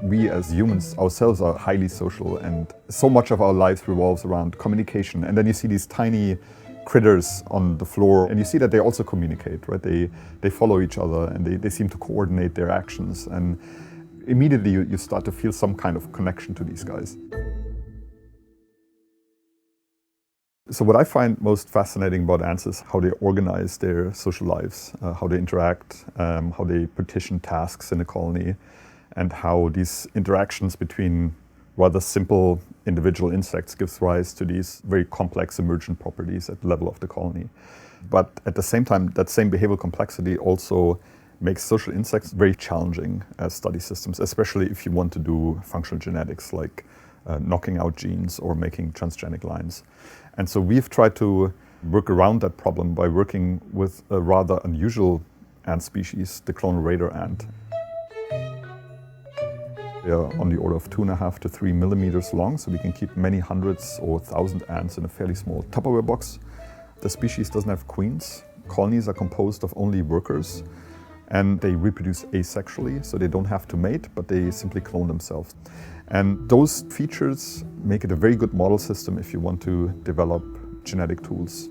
we as humans ourselves are highly social, and so much of our lives revolves around communication. And then you see these tiny critters on the floor, and you see that they also communicate, right? They follow each other, and they seem to coordinate their actions. And immediately you start to feel some kind of connection to these guys. So what I find most fascinating about ants is how they organize their social lives, how they interact, how they partition tasks in a colony, and how these interactions between rather simple individual insects gives rise to these very complex emergent properties at the level of the colony. But at the same time, that same behavioral complexity also makes social insects very challenging as study systems, especially if you want to do functional genetics like knocking out genes or making transgenic lines. And so we've tried to work around that problem by working with a rather unusual ant species, the Clonal Raider ant. They are on the order of 2.5 to 3 millimeters long, so we can keep many hundreds or 1,000 ants in a fairly small Tupperware box. The species doesn't have queens. Colonies are composed of only workers, and they reproduce asexually, so they don't have to mate, but they simply clone themselves. And those features make it a very good model system if you want to develop genetic tools.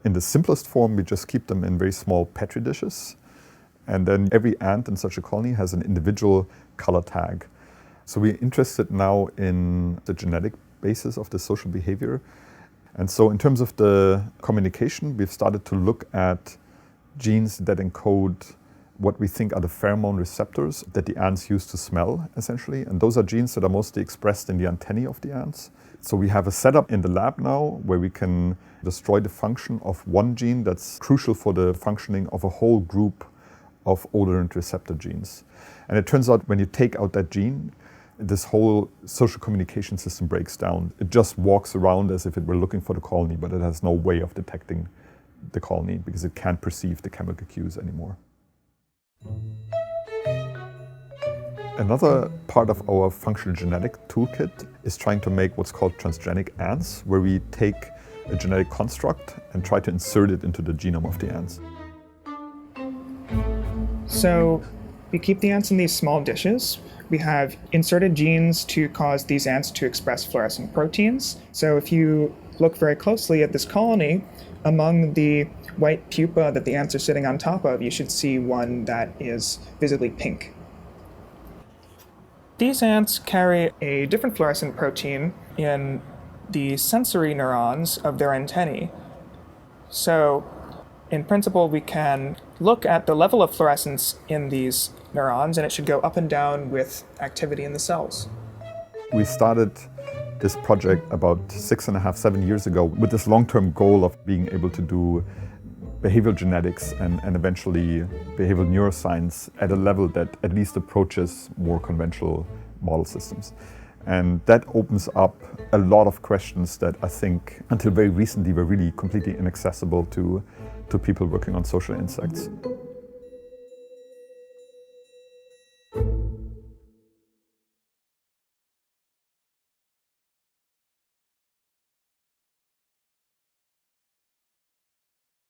In the simplest form, we just keep them in very small Petri dishes. And then every ant in such a colony has an individual color tag. So we're interested now in the genetic basis of the social behavior. And so in terms of the communication, we've started to look at genes that encode what we think are the pheromone receptors that the ants use to smell, essentially. And those are genes that are mostly expressed in the antennae of the ants. So we have a setup in the lab now where we can destroy the function of one gene that's crucial for the functioning of a whole group of odorant receptor genes. And it turns out when you take out that gene, this whole social communication system breaks down. It just walks around as if it were looking for the colony, but it has no way of detecting the colony because it can't perceive the chemical cues anymore. Another part of our functional genetic toolkit is trying to make what's called transgenic ants, where we take a genetic construct and try to insert it into the genome of the ants. So we keep the ants in these small dishes. We have inserted genes to cause these ants to express fluorescent proteins. So if you look very closely at this colony, among the white pupa that the ants are sitting on top of, you should see one that is visibly pink. These ants carry a different fluorescent protein in the sensory neurons of their antennae. So in principle, we can look at the level of fluorescence in these neurons, and it should go up and down with activity in the cells. We started this project about 6.5, 7 years ago with this long-term goal of being able to do behavioral genetics and eventually behavioral neuroscience at a level that at least approaches more conventional model systems. And that opens up a lot of questions that I think until very recently were really completely inaccessible to people working on social insects.